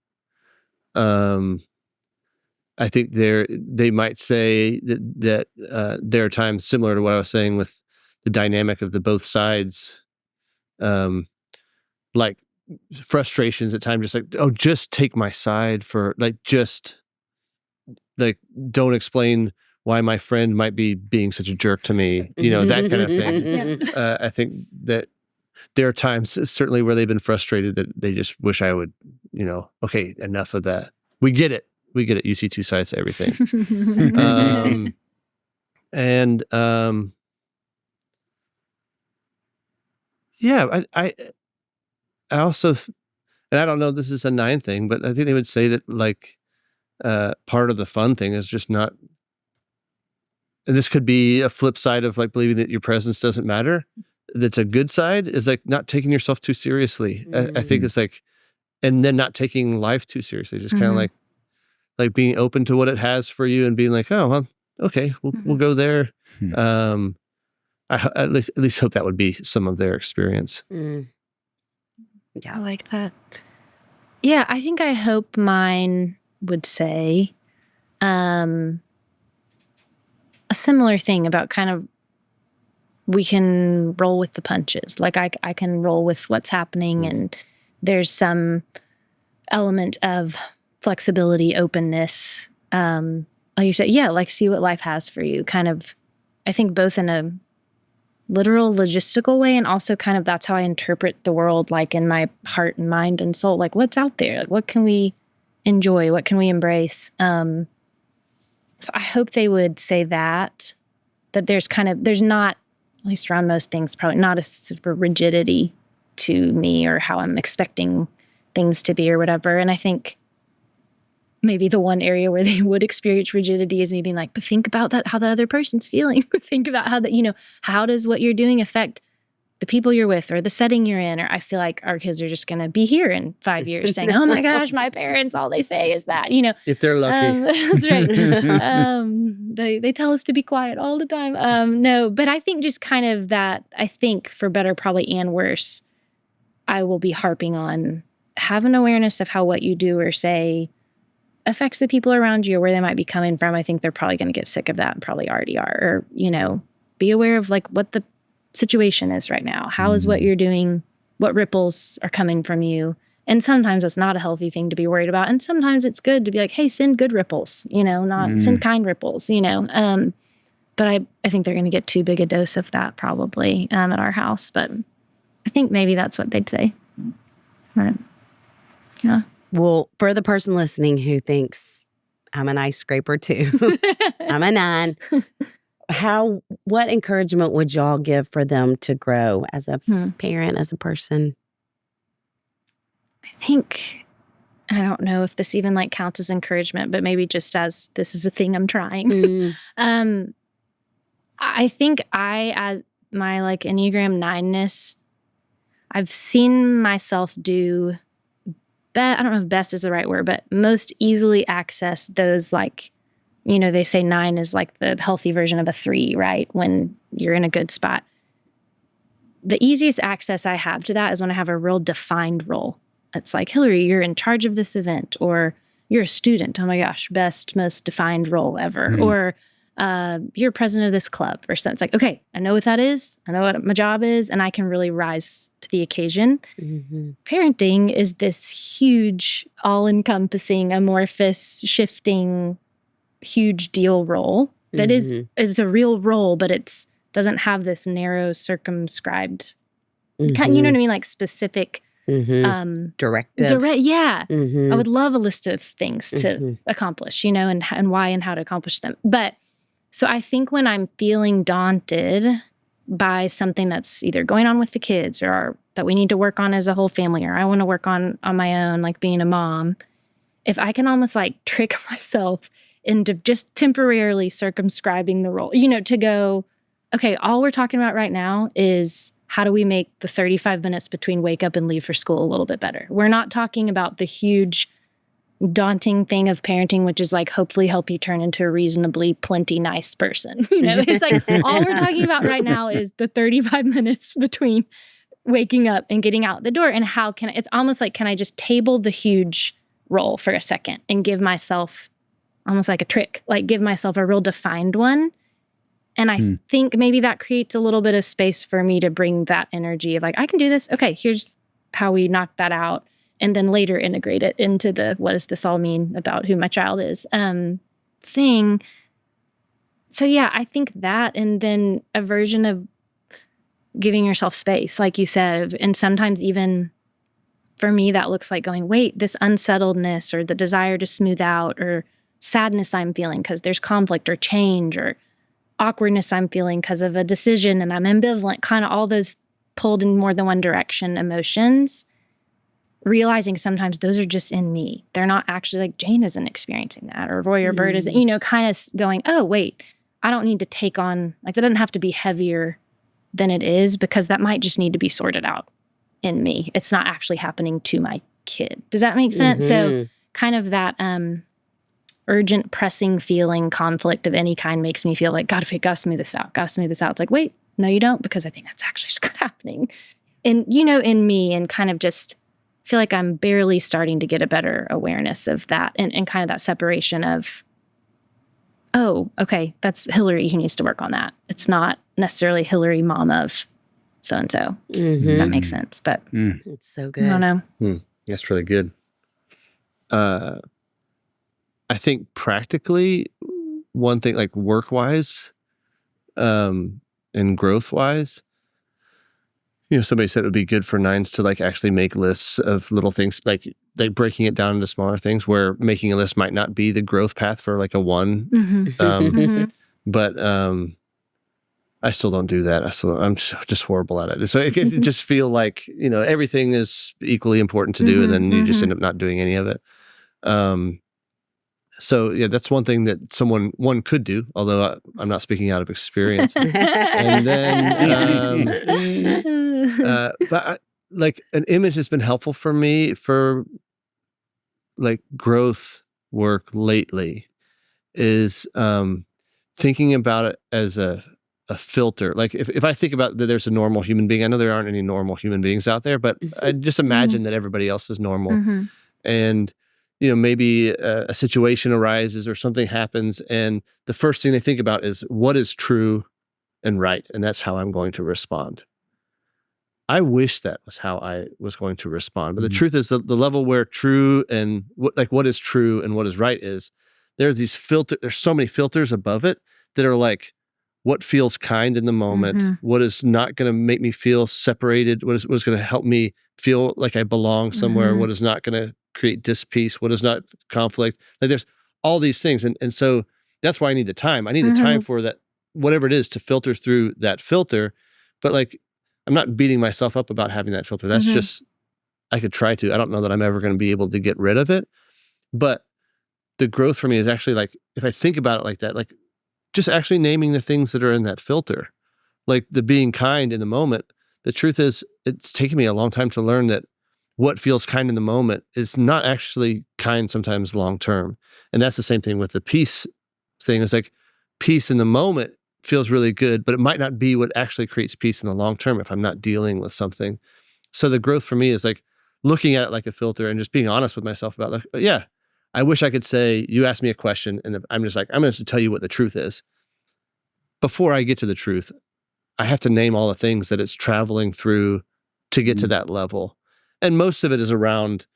I think they might say that there are times similar to what I was saying with the dynamic of the both sides, like frustrations at times, just like, oh, just take my side for don't explain why my friend might be being such a jerk to me, you know, that kind of thing. I think that there are times certainly where they've been frustrated that they just wish I would, you know, okay, enough of that. We get it. You see two sides to everything. I also, and I don't know if this is a 9 thing, but I think they would say that like part of the fun thing is just not, and this could be a flip side of like believing that your presence doesn't matter. That's a good side, is like not taking yourself too seriously. I think it's like, and then not taking life too seriously, just kind of like being open to what it has for you and being like, oh, well, okay, we'll go there. I at least hope that would be some of their experience. Yeah, I like that. Yeah, I think I hope mine would say a similar thing about kind of, we can roll with the punches. Like I can roll with what's happening, and there's some element of flexibility, openness. Like you said, like see what life has for you. Kind of, I think both in a literal logistical way, and also kind of that's how I interpret the world, like in my heart and mind and soul. Like what's out there? Like what can we enjoy? What can we embrace? So I hope they would say that there's not, at least around most things, probably not a super rigidity to me or how I'm expecting things to be or whatever. And I think maybe the one area where they would experience rigidity is me being like, but think about that, how the other person's feeling. Think about how that, you know, how does what you're doing affect the people you're with or the setting you're in, or I feel like our kids are just going to be here in 5 years saying, oh my gosh, my parents, all they say is that, If they're lucky. That's right. They tell us to be quiet all the time. No, but I think just kind of that, I think for better probably and worse, I will be harping on have an awareness of how what you do or say affects the people around you or where they might be coming from. I think they're probably going to get sick of that and probably already are. Or, be aware of like what the situation is right now. How is what you're doing, what ripples are coming from you? And sometimes it's not a healthy thing to be worried about. And sometimes it's good to be like, hey, send good ripples, not send kind ripples, But I think they're going to get too big a dose of that probably at our house. But I think maybe that's what they'd say. Right. Yeah. Well, for the person listening who thinks I'm an ice scraper too, I'm a 9. What encouragement would y'all give for them to grow as a parent, as a person? I think, I don't know if this even like counts as encouragement, but maybe just as this is a thing I'm trying. I think as my like Enneagram 9-ness, I've seen myself do I don't know if best is the right word, but most easily access those like, they say 9 is like the healthy version of a 3, right? When you're in a good spot. The easiest access I have to that is when I have a real defined role. It's like, Hillary, you're in charge of this event, or you're a student. Oh my gosh, best, most defined role ever. Or you're president of this club or something. It's like, okay, I know what that is. I know what my job is, and I can really rise to the occasion. Parenting is this huge, all-encompassing, amorphous, shifting, huge deal role that is a real role, but it's doesn't have this narrow, circumscribed, kind, you know what I mean, like specific directive. Yeah. I would love a list of things to accomplish, and why and how to accomplish them. But so I think when I'm feeling daunted by something that's either going on with the kids or that we need to work on as a whole family, or I want to work on my own, like being a mom, if I can almost like trick myself into just temporarily circumscribing the role, to go, okay, all we're talking about right now is how do we make the 35 minutes between wake up and leave for school a little bit better? We're not talking about the huge daunting thing of parenting, which is like hopefully help you turn into a reasonably plenty nice person. It's like all we're talking about right now is the 35 minutes between waking up and getting out the door. And how can it's almost like, can I just table the huge role for a second and give myself almost like a trick, like give myself a real defined one. And I think maybe that creates a little bit of space for me to bring that energy of like, I can do this. Okay, here's how we knock that out. And then later integrate it into the, what does this all mean about who my child is thing. So yeah, I think that, and then a version of giving yourself space, like you said, and sometimes even for me, that looks like going, wait, this unsettledness or the desire to smooth out or sadness I'm feeling because there's conflict or change or awkwardness I'm feeling because of a decision and I'm ambivalent, kind of all those pulled in more than one direction emotions, realizing sometimes those are just in me. They're not actually like Jane isn't experiencing that or Roy or Bird isn't, kind of going, oh, wait, I don't need to take on, like that doesn't have to be heavier than it is because that might just need to be sorted out in me. It's not actually happening to my kid. Does that make sense? So kind of that urgent, pressing feeling, conflict of any kind makes me feel like, gotta smooth this out. It's like, wait, no, you don't, because I think that's actually just happening. And, in me, and kind of just feel like I'm barely starting to get a better awareness of that and kind of that separation of, oh, okay, that's Hillary who needs to work on that. It's not necessarily Hillary, mom of so-and-so, if that makes sense. But it's so good. I don't know. That's really good. I think practically one thing, like work-wise and growth-wise, somebody said it would be good for 9s to like actually make lists of little things, like breaking it down into smaller things where making a list might not be the growth path for like a 1. But I still don't do that. I'm just horrible at it. So it can just feel like, everything is equally important to do and then you just end up not doing any of it. So yeah, that's one thing that one could do, although I'm not speaking out of experience. And then Like an image that's been helpful for me for like growth work lately is thinking about it as a filter. Like if I think about that there's a normal human being, I know there aren't any normal human beings out there, but I just imagine that everybody else is normal. And, maybe a situation arises or something happens, and the first thing they think about is what is true and right, and that's how I'm going to respond. I wish that was how I was going to respond. But the truth is the level where true and what is true and what is right is, there's so many filters above it that are like, what feels kind in the moment, what is not going to make me feel separated, what is going to help me feel like I belong somewhere, what is not going to create dispeace, what is not conflict. Like there's all these things. And so that's why I need the time. I need the time for that, whatever it is, to filter through that filter. But like, I'm not beating myself up about having that filter. That's just, I could try to. I don't know that I'm ever going to be able to get rid of it. But the growth for me is actually like, if I think about it like that, like just actually naming the things that are in that filter, like the being kind in the moment. The truth is, it's taken me a long time to learn that what feels kind in the moment is not actually kind sometimes long term. And that's the same thing with the peace thing. It's like peace in the moment feels really good, but it might not be what actually creates peace in the long term if I'm not dealing with something. So the growth for me is like looking at it like a filter and just being honest with myself about like, yeah, I wish I could say, you asked me a question and I'm just like, I'm going to tell you what the truth is. Before I get to the truth, I have to name all the things that it's traveling through to get to that level. And most of it is around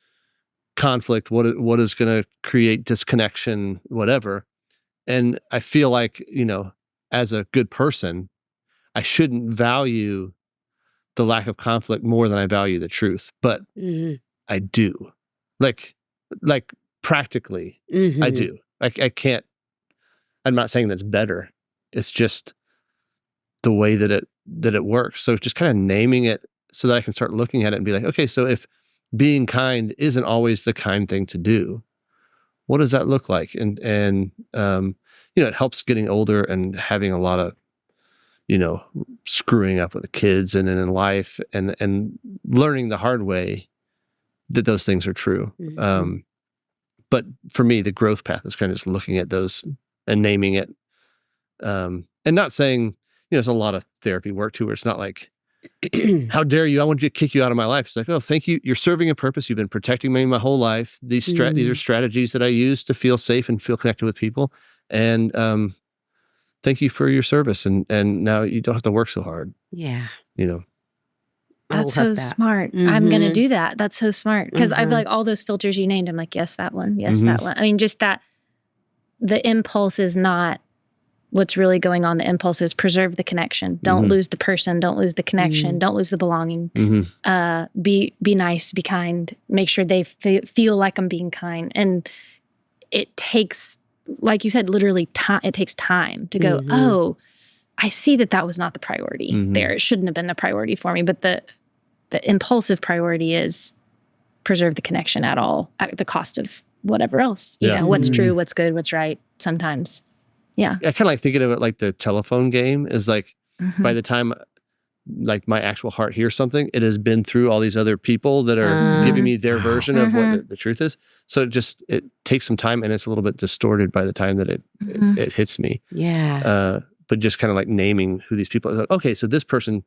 conflict, what is going to create disconnection, whatever. And I feel like, as a good person, I shouldn't value the lack of conflict more than I value the truth. But I do. Like practically, I do. I can't, I'm not saying that's better. It's just the way that it works. So just kind of naming it so that I can start looking at it and be like, okay, so if being kind isn't always the kind thing to do, what does that look like? And it helps getting older and having a lot of, screwing up with the kids and in life and learning the hard way that those things are true. But for me, the growth path is kind of just looking at those and naming it. And not saying, there's a lot of therapy work too, where it's not like, how dare you? I want you to kick you out of my life. It's like, oh, thank you. You're serving a purpose. You've been protecting me my whole life. These are strategies that I use to feel safe and feel connected with people. And thank you for your service. And now you don't have to work so hard. Yeah. That's so smart. I'm going to do that. That's so smart. Because I've like all those filters you named. I'm like, yes, that one. Yes, that one. I mean, just that the impulse is not what's really going on. The impulse is preserve the connection. Don't lose the person. Don't lose the connection. Don't lose the belonging. Be nice. Be kind. Make sure they feel like I'm being kind. And it takes, like you said, literally time. It takes time to go, oh, I see that was not the priority there. It shouldn't have been the priority for me. But the impulsive priority is preserve the connection at the cost of whatever else. You know, what's true, what's good, what's right sometimes. Yeah. I kind of like thinking of it like the telephone game is like, by the time like my actual heart hears something, it has been through all these other people that are giving me their version of what the truth is. So it takes some time and it's a little bit distorted by the time that it hits me. Yeah. But just kind of like naming who these people are. Okay, so this person,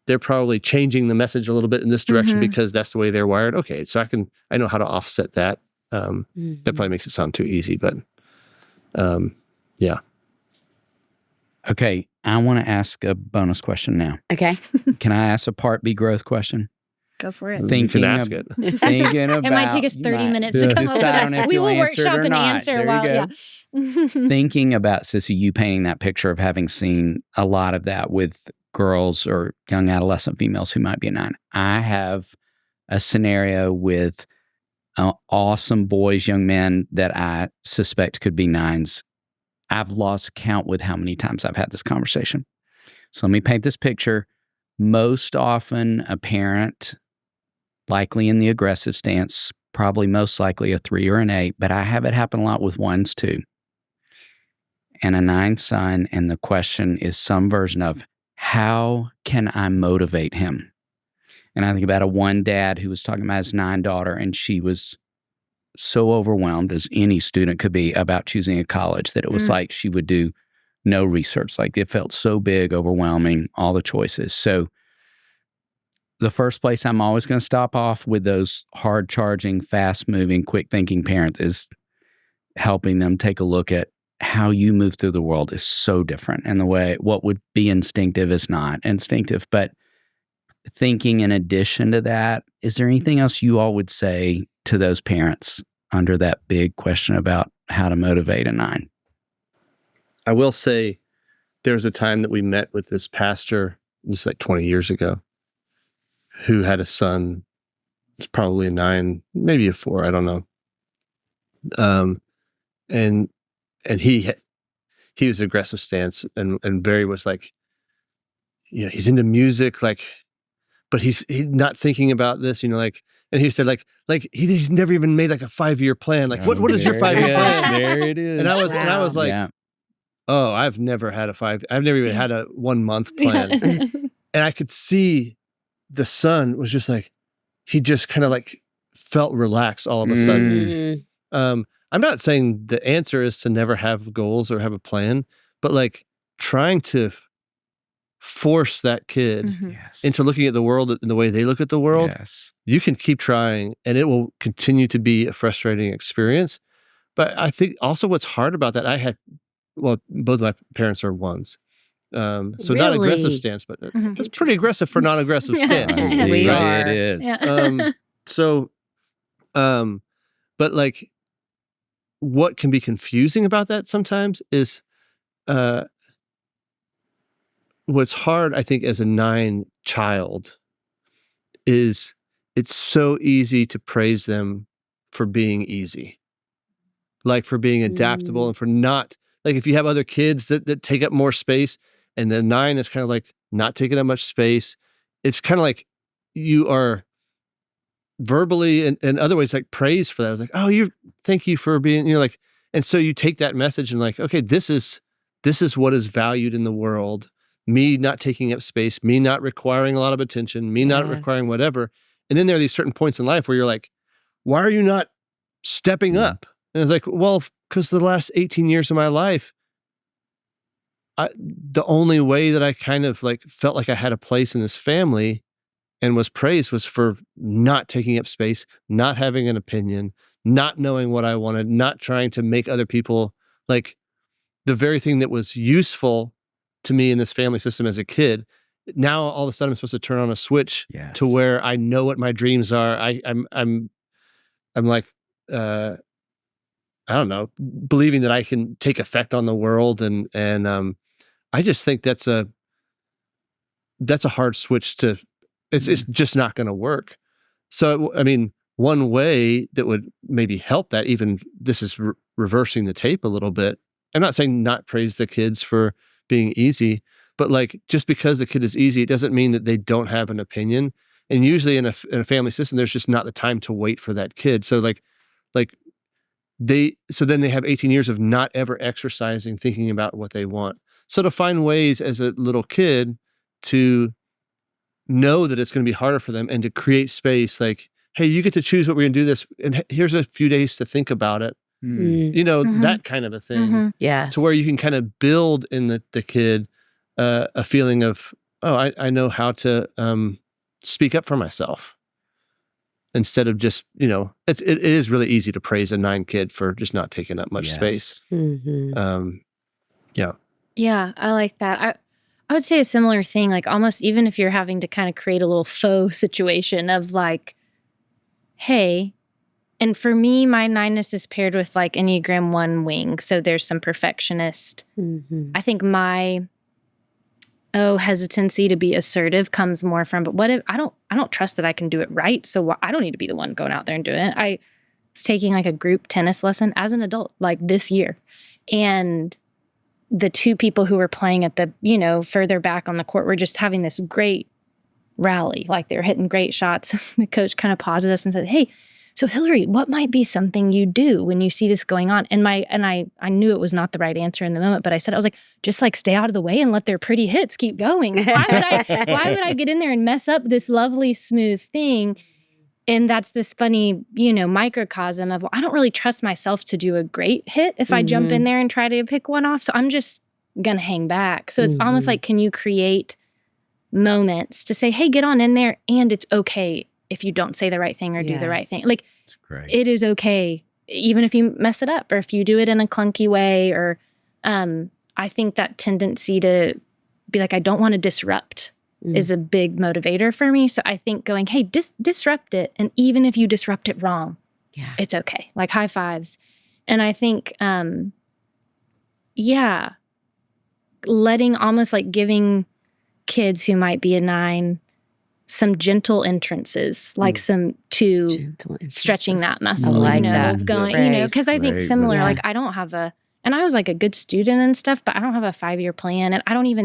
they're probably changing the message a little bit in this direction because that's the way they're wired. Okay, so I know how to offset that. That probably makes it sound too easy, but yeah. Okay, I want to ask a bonus question now. Okay. Can I ask a Part B growth question? Go for it. You can ask it. Thinking about, it might take us 30 minutes to come up with that. We will workshop and answer there while, yeah. Thinking about, Sissy, you painting that picture of having seen a lot of that with girls or young adolescent females who might be a 9. I have a scenario with awesome boys, young men that I suspect could be 9s. I've lost count with how many times I've had this conversation. So let me paint this picture. Most often a parent, likely in the aggressive stance, probably most likely a 3 or an 8, but I have it happen a lot with 1s too. And a 9 son, and the question is some version of, how can I motivate him? And I think about one dad who was talking about his 9 daughter, and she was so overwhelmed, as any student could be, about choosing a college that it was like she would do no research. Like it felt so big, overwhelming, all the choices. So the first place I'm always going to stop off with those hard-charging, fast-moving, quick-thinking parents is helping them take a look at how you move through the world is so different. And the way what would be instinctive is not instinctive. But thinking in addition to that, is there anything else you all would say to those parents under that big question about how to motivate a 9? I will say there was a time that we met with this pastor, this is like 20 years ago, who had a son, probably a 9, maybe a 4, I don't know. And he was aggressive stance, and Barry was like, he's into music, like, but he's not thinking about this, like, and he said like he's never even made like a 5-year plan. Like, what is your 5-year plan? There it is. And I was like, oh, I've never even had a 1-month plan. And I could see the son was just like, he just kind of like felt relaxed all of a sudden. I'm not saying the answer is to never have goals or have a plan, but like trying to force that kid into looking at the world in the way they look at the world. You can keep trying and it will continue to be a frustrating experience. But I think also what's hard about that, both of my parents are 1s. So not aggressive stance, but it's pretty aggressive for non-aggressive stance. We are. It is. But like, what can be confusing about that sometimes is, what's hard, I think, as a 9 child is it's so easy to praise them for being easy, like for being adaptable and for not, like if you have other kids that take up more space and the 9 is kind of like not taking up much space, it's kind of like you are verbally and other ways like praised for that. I was like, oh, thank you for being, like, and so you take that message and like, okay, this is what is valued in the world. Me not taking up space, me not requiring a lot of attention, me not requiring whatever. And then there are these certain points in life where you're like, why are you not stepping up? And it's like, well, because the last 18 years of my life, the only way that I kind of like felt like I had a place in this family and was praised was for not taking up space, not having an opinion, not knowing what I wanted, not trying to make other people like the very thing that was useful to me in this family system as a kid. Now all of a sudden I'm supposed to turn on a switch to where I know what my dreams are. I'm like, I don't know, believing that I can take effect on the world. And I just think that's a hard switch to, it's just not going to work. So, I mean, one way that would maybe help that, even this is reversing the tape a little bit. I'm not saying not praise the kids for being easy, but like just because the kid is easy, it doesn't mean that they don't have an opinion. And usually in a family system, there's just not the time to wait for that kid. So then they have 18 years of not ever exercising, thinking about what they want. So to find ways as a little kid to know that it's going to be harder for them and to create space, like, hey, you get to choose what we're going to do this, and here's a few days to think about it. That kind of a thing. Yes. To where you can kind of build in the kid a feeling of, oh, I know how to speak up for myself. Instead of just, it is really easy to praise a 9 kid for just not taking up much space. Yeah, I like that. I would say a similar thing, like almost even if you're having to kind of create a little faux situation of like, hey, and for me, my 9-ness is paired with like Enneagram 1 wing. So there's some perfectionist. I think my hesitancy to be assertive comes more from, but what if I don't trust that I can do it right. So I don't need to be the one going out there and doing it. I was taking like a group tennis lesson as an adult, like this year. And the 2 people who were playing at the, further back on the court were just having this great rally. Like they were hitting great shots. The coach kind of paused us and said, hey, so Hillary, what might be something you do when you see this going on? And I knew it was not the right answer in the moment, but I was like, just like stay out of the way and let their pretty hits keep going. Why would I get in there and mess up this lovely, smooth thing? And that's this funny, microcosm of, well, I don't really trust myself to do a great hit if I jump in there and try to pick one off. So I'm just going to hang back. So it's almost like, can you create moments to say, hey, get on in there, and it's okay if you don't say the right thing or do the right thing. Like, it is okay, even if you mess it up or if you do it in a clunky way. Or I think that tendency to be like, I don't want to disrupt is a big motivator for me. So I think going, hey, disrupt it. And even if you disrupt it wrong, it's okay. Like high fives. And I think, letting, almost like giving kids who might be a 9 some gentle entrances, like some stretching that muscle, like that. Going, because I think similar, like I don't have and I was like a good student and stuff, but I don't have a 5-year plan. And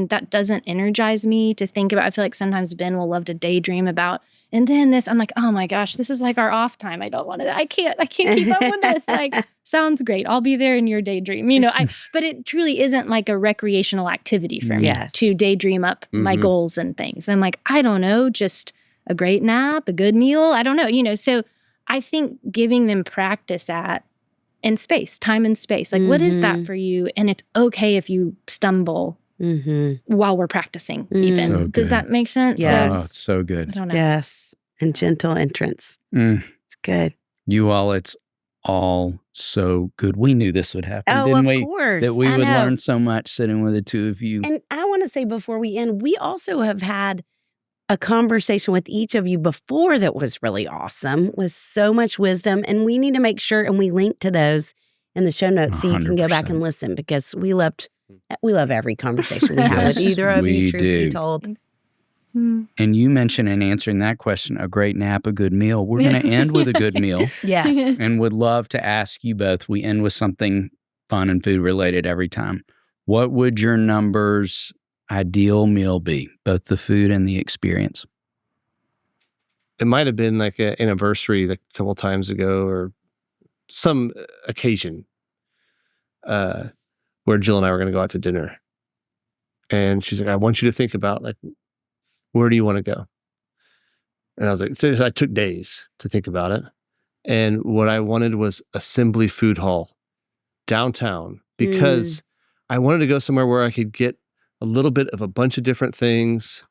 that doesn't energize me to think about. I feel like sometimes Ben will love to daydream about, and then this, I'm like, oh my gosh, this is like our off time. I don't want to, I can't keep up with this. Like, sounds great. I'll be there in your daydream, but it truly isn't like a recreational activity for me to daydream up my goals and things. I'm like, I don't know, just a great nap, a good meal. I don't know, so I think giving them practice in space, time and space. Like, what is that for you? And it's okay if you stumble while we're practicing even. So does that make sense? Yes. Oh, it's so good. I don't know. Yes. And gentle entrance. It's good. You all, it's all so good. We knew this would happen, didn't we? Of course. That we I would know. learn so much sitting with the two of you. And I want to say before we end, we also have had a conversation with each of you before that was really awesome, with so much wisdom. And we need to make sure, and we link to those in the show notes so you can go back and listen, because we love every conversation we have with either of you, truth be told. And you mentioned in answering that question, a great nap, a good meal. We're going to end with a good meal. Yes. And would love to ask you both, we end with something fun and food related every time. What would your numbers ideal meal be, both the food and the experience? It might have been like an anniversary a couple times ago, or some occasion where Jill and I were going to go out to dinner. And she's like, I want you to think about, like, where do you want to go? And I was like, so I took days to think about it. And what I wanted was Assembly Food Hall downtown, because I wanted to go somewhere where I could get a little bit of a bunch of different things.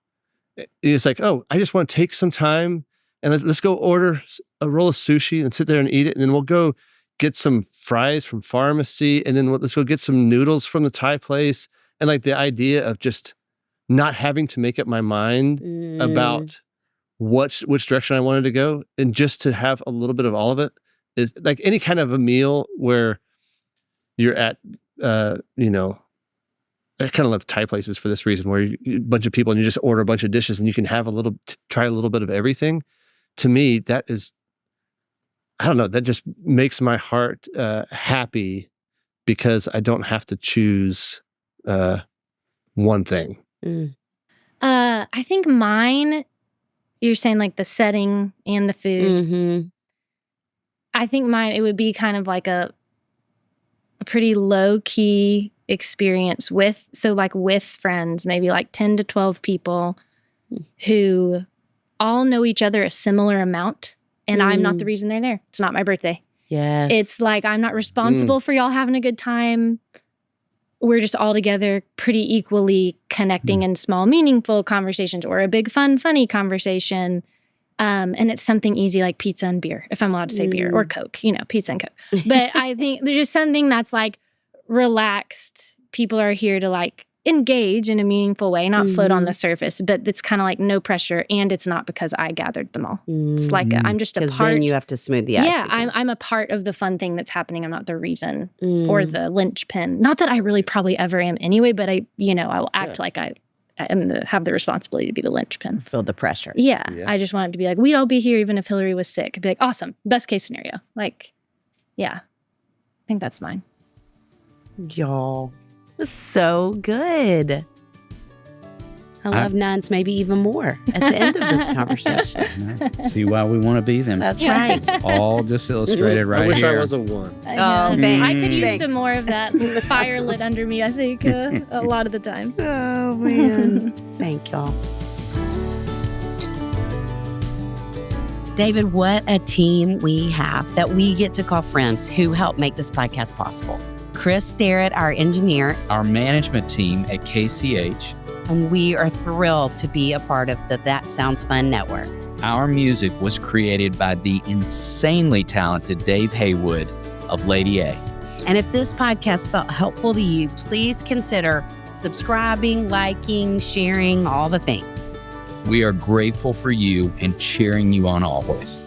It's like, oh, I just want to take some time and let's go order a roll of sushi and sit there and eat it. And then we'll go get some fries from Pharmacy. And then let's go get some noodles from the Thai place. And like the idea of just not having to make up my mind about which direction I wanted to go, and just to have a little bit of all of it, is like any kind of a meal where you're at, I kind of love Thai places for this reason, where a bunch of people and you just order a bunch of dishes and you can have try a little bit of everything. To me, that is, I don't know, that just makes my heart happy, because I don't have to choose one thing. I think mine, you're saying like the setting and the food. I think mine, it would be kind of like a pretty low key experience with friends, maybe like 10 to 12 people who all know each other a similar amount, and I'm not the reason they're there. It's not my birthday. Yes. It's like, I'm not responsible for y'all having a good time. We're just all together pretty equally connecting in small, meaningful conversations, or a big, fun, funny conversation. And it's something easy like pizza and beer, if I'm allowed to say beer, or Coke, pizza and Coke. But I think there's just something that's like relaxed. People are here to like engage in a meaningful way, not float on the surface, but it's kind of like no pressure. And it's not because I gathered them all. It's like I'm just a part. Because then you have to smooth the ice. Yeah, I'm a part of the fun thing that's happening. I'm not the reason or the linchpin. Not that I really probably ever am anyway, but I will act like I have the responsibility to be the linchpin. Feel the pressure. Yeah, I just want it to be like, we'd all be here even if Hillary was sick. I'd be like, awesome, best case scenario. Like, yeah, I think that's mine. Y'all, so good. I love nines maybe even more at the end of this conversation. See why we want to be them. That's right. It's all just illustrated right I wish here. I was a 1. Oh, thanks. I could use Thanks. some more of that fire lit under me, I think, a lot of the time. Oh, man. Thank y'all. David, what a team we have that we get to call friends who help make this podcast possible. Chris Starrett, our engineer, Our management team at KCH. and we are thrilled to be a part of the That Sounds Fun network. Our music was created by the insanely talented Dave Haywood of Lady A. And if this podcast felt helpful to you, please consider subscribing, liking, sharing, all the things. We are grateful for you and cheering you on always.